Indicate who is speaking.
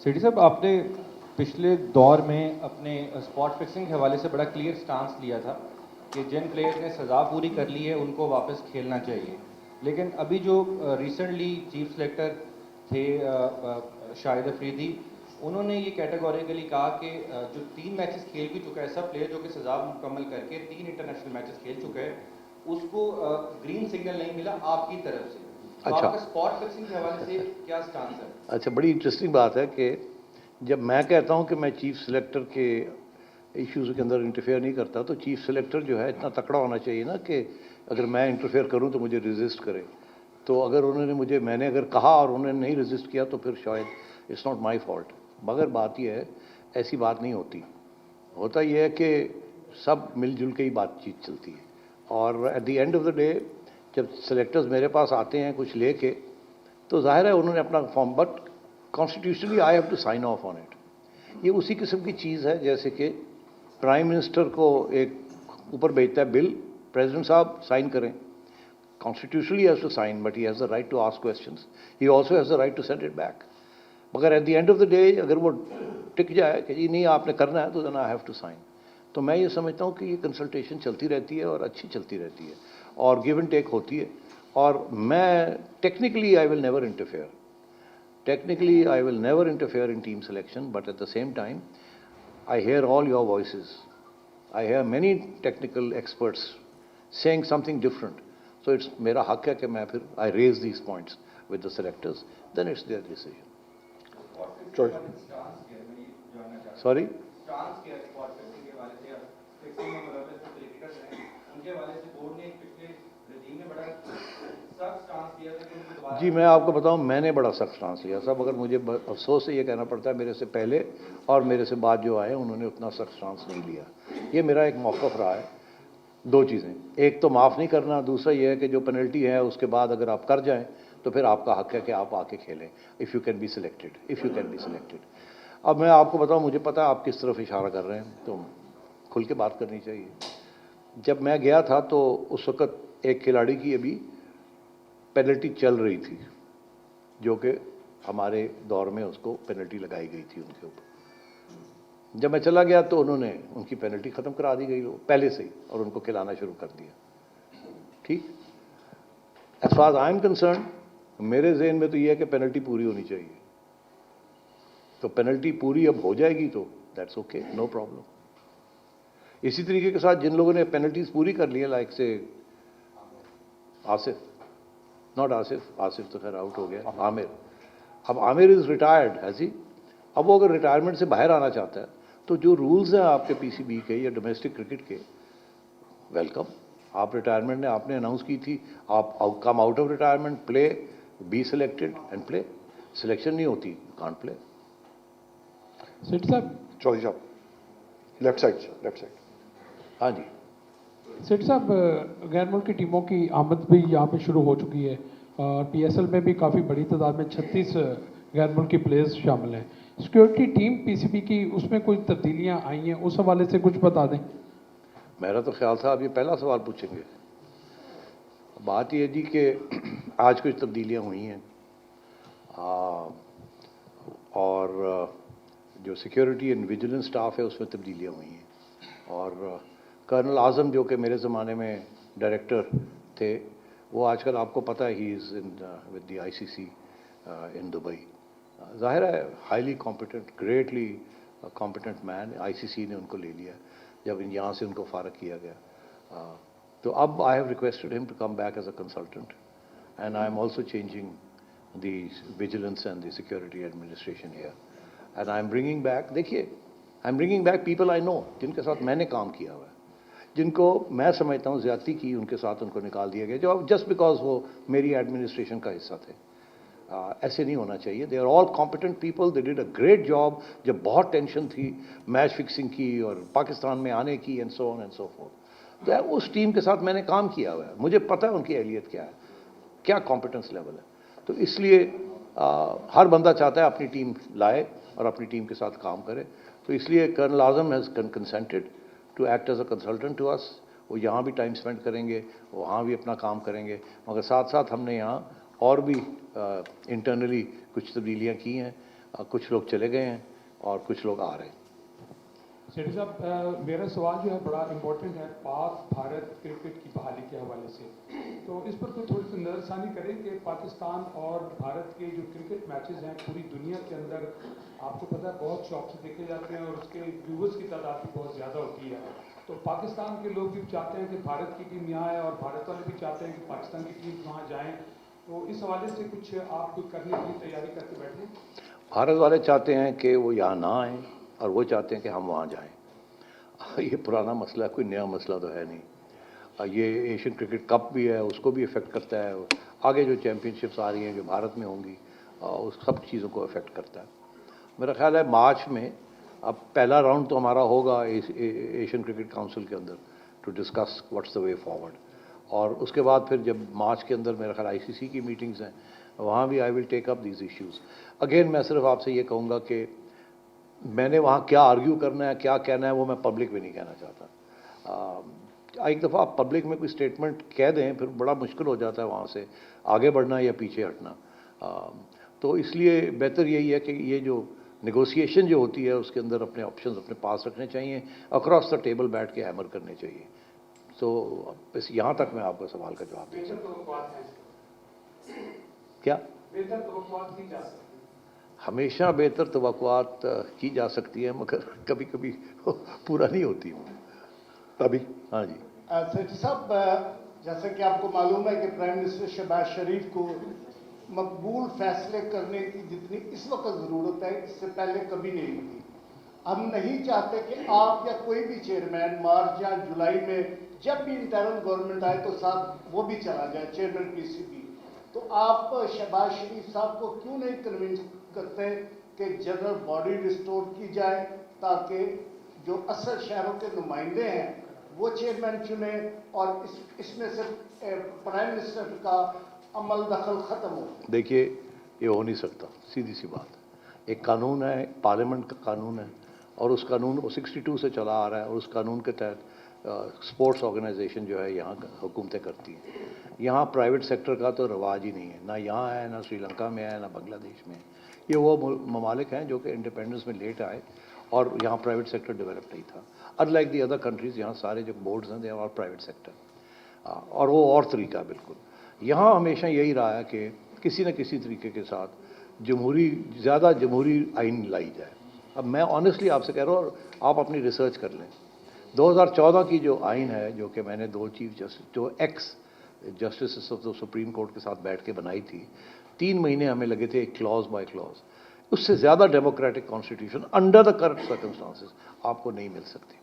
Speaker 1: सेठी साहब, आपने पिछले दौर में अपने स्पॉट फिक्सिंग के हवाले से बड़ा क्लियर स्टांस लिया था कि जिन प्लेयर्स ने सज़ा पूरी कर ली है उनको वापस खेलना चाहिए। लेकिन अभी जो रिसेंटली चीफ सेलेक्टर थे शाहिद अफरीदी, उन्होंने ये कैटेगोरिकली कहा कि जो 3 मैचेस खेल भी चुका है, सब प्लेयर जो कि सज़ा मुकम्मल करके 3 इंटरनेशनल मैचेस खेल चुके हैं, उसको ग्रीन सिग्नल नहीं मिला आपकी तरफ से। तो
Speaker 2: अच्छा,
Speaker 1: आपका स्पॉट फिक्सिंग के हवाले से क्या स्टांस है?
Speaker 2: अच्छा, बड़ी इंटरेस्टिंग बात है कि जब मैं कहता हूं कि मैं चीफ सेलेक्टर के इश्यूज़ के अंदर इंटरफेयर नहीं करता, तो चीफ सेलेक्टर जो है इतना तकड़ा होना चाहिए ना कि अगर मैं इंटरफेयर करूं तो मुझे रेजिस्ट करे। तो अगर मैंने अगर कहा और उन्होंने नहीं रेजिस्ट किया तो फिर शायद इट्स नॉट माय फॉल्ट। मगर बात यह है, ऐसी बात नहीं होती। होता यह है कि सब मिलजुल के ही बातचीत चलती है, और eight the end of the day जब सेलेक्टर्स मेरे पास आते हैं कुछ लेके, तो जाहिर है उन्होंने अपना form, but constitutionally I have to sign off on it. ये उसी किस्म की चीज़ है जैसे कि प्राइम मिनिस्टर को एक ऊपर भेजता है बिल, प्रेसिडेंट साहब साइन करें, constitutionally has to sign, but he has the right to ask questions, he also has the right to send it back. मगर at the end of the day अगर वो टिक जाए कि जी नहीं आपने करना है, तो then I have to sign. तो मैं ये समझता हूँ कि ये कंसल्टेशन चलती रहती है और अच्छी चलती रहती है, और गिव एंड टेक होती है। और मैं technically I will never interfere, technically I will never interfere in team selection, but at the same time I hear all your voices, I hear many technical experts saying something different, so it's मेरा हक है कि मैं फिर I raise these points with the selectors, then it's their decision. Sorry? जी मैं आपको बताऊं, मैंने बड़ा सख्त स्टांस लिया था, मगर मुझे अफसोस से ये कहना पड़ता है मेरे से पहले और मेरे से बाद जो आए उन्होंने उतना सख्त स्टांस नहीं लिया। ये मेरा एक मौक़िफ़ रहा है। दो चीज़ें, एक तो माफ़ नहीं करना, दूसरा ये है कि जो पेनल्टी है उसके बाद अगर आप कर जाएं तो फिर आपका हक है कि आप आके खेलें, if you can be selected, if you can be selected. अब मैं आपको बताऊं, मुझे पता है आप किस तरफ इशारा कर रहे हैं, तो खुल के बात करनी चाहिए। जब मैं गया था तो उस वक़्त एक खिलाड़ी की अभी पेनल्टी चल रही थी, जो कि हमारे दौर में उसको पेनल्टी लगाई गई थी उनके ऊपर। जब मैं चला गया तो उन्होंने उनकी पेनल्टी ख़त्म करा दी गई पहले से ही, और उनको खिलाना शुरू कर दिया। ठीक, as far I am concerned, मेरे जहन में तो यह है कि पेनल्टी पूरी होनी चाहिए। तो पेनल्टी पूरी अब हो जाएगी तो दैट्स ओके, नो प्रॉब्लम। इसी तरीके के साथ जिन लोगों ने पेनल्टीज पूरी कर ली है, लाइक से आसिफ, नॉट आसिफ, आसिफ तो खैर आउट हो गया, आमिर। अब आमिर इज़ रिटायर्ड, है जी। अब वो अगर रिटायरमेंट से बाहर आना चाहता है तो जो रूल्स हैं आपके पीसीबी के या डोमेस्टिक क्रिकेट के, वेलकम। आप रिटायरमेंट ने आपने अनाउंस की थी, आप come out of retirement, play, be selected and play. Selection नहीं होती, कांट प्ले।
Speaker 3: सेठ साहब,
Speaker 4: चौधरी साहब, लेफ्ट साइड।
Speaker 2: हाँ जी।
Speaker 3: सेठ साहब, गैर मुल्की टीमों की आमद भी यहाँ पे शुरू हो चुकी है, और पीएसएल में भी काफ़ी बड़ी तादाद में 36 गैर मुल्की प्लेयर्स शामिल हैं। सिक्योरिटी टीम पीसीबी की, उसमें कोई तब्दीलियाँ आई हैं, उस हवाले से कुछ बता दें।
Speaker 2: मेरा तो ख्याल था आप ये पहला सवाल पूछेंगे। बात यह जी कि आज कुछ तब्दीलियाँ हुई हैं, और जो सिक्योरिटी एंड विजिलेंस स्टाफ है उसमें तब्दीलियाँ हुई हैं, और कर्नल आज़म जो कि मेरे ज़माने में डायरेक्टर थे, वो आजकल आपको पता है he is in with the ICC in Dubai. ज़ाहिर है highly competent, greatly competent man, ICC ने उनको ले लिया जब यहाँ से उनको फारग किया गया। तो अब I have requested him to come back as a consultant, and I am also changing the vigilance and the security administration here, and I am bringing back, देखिए I am bringing back people I know, जिनके साथ मैंने काम किया हुआ है, जिनको मैं समझता हूँ ज़्यादती की उनके साथ उनको निकाल दिया गया, जो जस्ट बिकॉज वो मेरी एडमिनिस्ट्रेशन का हिस्सा थे। ऐसे नहीं होना चाहिए। They are all competent people, they did a great job. जब बहुत टेंशन थी मैच फिक्सिंग की और पाकिस्तान में आने की and so on and so fourth, तो उस टीम के साथ मैंने काम किया हुआ है, मुझे पता है उनकी अहलियत क्या है, क्या कॉम्पिटेंस लेवल है। तो इसलिए हर बंदा चाहता है अपनी टीम लाए और अपनी टीम के साथ काम करे। तो इसलिए colonel Azam has consented to act as a consultant to us. वो यहाँ भी टाइम स्पेंड करेंगे, वहाँ भी अपना काम करेंगे, मगर साथ साथ हमने यहाँ और भी इंटरनली कुछ तब्दीलियाँ की हैं। कुछ लोग चले गए हैं और कुछ लोग आ रहे हैं।
Speaker 3: सेठी साहब, मेरा सवाल जो है बड़ा इम्पोर्टेंट है पाक भारत क्रिकेट की बहाली के हवाले से। तो इस पर कोई थोड़ी सी नज़रसानी करें कि पाकिस्तान और भारत के जो क्रिकेट मैचेस हैं पूरी दुनिया के अंदर आपको पता है बहुत शौक से देखे जाते हैं और उसके व्यूवर्स की तादाद भी बहुत ज़्यादा होती है। तो पाकिस्तान के लोग भी चाहते हैं कि भारत की टीम यहाँ आए और भारत वाले भी चाहते हैं कि पाकिस्तान की टीम वहाँ जाएँ। तो इस हवाले से कुछ आप करने की तैयारी करके बैठें।
Speaker 2: भारत वाले चाहते हैं कि वो यहाँ ना आए और वो चाहते हैं कि हम वहाँ जाएं। ये पुराना मसला है, कोई नया मसला तो है नहीं। ये एशियन क्रिकेट कप भी है, उसको भी इफ़ेक्ट करता है। आगे जो चैम्पियनशिप्स आ रही हैं जो भारत में होंगी उस सब चीज़ों को इफ़ेक्ट करता है। मेरा ख्याल है मार्च में अब पहला राउंड तो हमारा होगा एशियन क्रिकेट काउंसिल के अंदर to discuss what's the way forward, और उसके बाद फिर जब मार्च के अंदर मेरा ख्याल आईसीसी की मीटिंग्स हैं वहाँ भी I will take up these issues again. मैं सिर्फ आपसे ये कहूँगा कि मैंने वहाँ क्या आर्ग्यू करना है, क्या कहना है, वो मैं पब्लिक में नहीं कहना चाहता। एक दफ़ा आप पब्लिक में कोई स्टेटमेंट कह दें फिर बड़ा मुश्किल हो जाता है वहाँ से आगे बढ़ना या पीछे हटना। तो इसलिए बेहतर यही है कि ये जो नेगोशिएशन जो होती है उसके अंदर अपने ऑप्शंस अपने पास रखने चाहिए, अक्रॉस द टेबल बैठ के हैमर करने चाहिए। तो बस यहाँ तक मैं आपका सवाल का जवाब दे सकता। क्या हमेशा बेहतर तवक्कुआत की जा सकती है मगर कभी कभी पूरा नहीं होती।
Speaker 4: अभी
Speaker 2: हाँ जी
Speaker 5: सेठी साहब, जैसे कि आपको मालूम है कि प्राइम मिनिस्टर शहबाज शरीफ को मकबूल फैसले करने की जितनी इस वक्त ज़रूरत है इससे पहले कभी नहीं हुई। हम नहीं चाहते कि आप या कोई भी चेयरमैन मार्च या जुलाई में जब भी इंटरनल गवर्नमेंट आए तो साथ वो भी चला जाए चेयरमैन पीसीबी। तो आप शहबाज शरीफ साहब को क्यों नहीं कन्विंस करते कि जनरल बॉडी रिस्टोर की जाए ताकि जो असल शहरों के नुमाइंदे हैं वो चेयरमैन चुने और इसमें से प्राइम मिनिस्टर का अमल दखल ख़त्म हो। देखिए
Speaker 2: ये हो नहीं सकता, सीधी सी बात। एक कानून है, पार्लियामेंट का कानून है और उस कानून को 62 से चला आ रहा है और उस कानून के तहत स्पोर्ट्स ऑर्गेनाइजेशन जो है यहाँ हुकूमतें करती हैं। यहाँ प्राइवेट सेक्टर का तो रवाज ही नहीं है, ना यहाँ है, ना श्रीलंका में है, ना बांग्लादेश में है। ये वो ममालिक हैं जो कि इंडिपेंडेंस में लेट आए और यहाँ प्राइवेट सेक्टर डेवलप नहीं था। अनलाइक दी अदर कंट्रीज़ यहाँ सारे जो बोर्ड्स हैं दे आर प्राइवेट सेक्टर और वो और तरीका बिल्कुल। यहाँ हमेशा यही रहा है कि किसी न किसी तरीके के साथ ज़्यादा जमहूरी आइन लाई जाए। अब मैं ऑनेस्टली आपसे कह रहा हूँ, आप अपनी रिसर्च कर लें। 2014 की जो आइन है जो कि मैंने 2 चीफ जस्टिस जो x justice of the supreme court के साथ बैठ के बनाई थी, 3 महीने हमें लगे थे क्लॉज बाय क्लॉज। उससे ज़्यादा democratic constitution under the current circumstances आपको नहीं मिल सकती।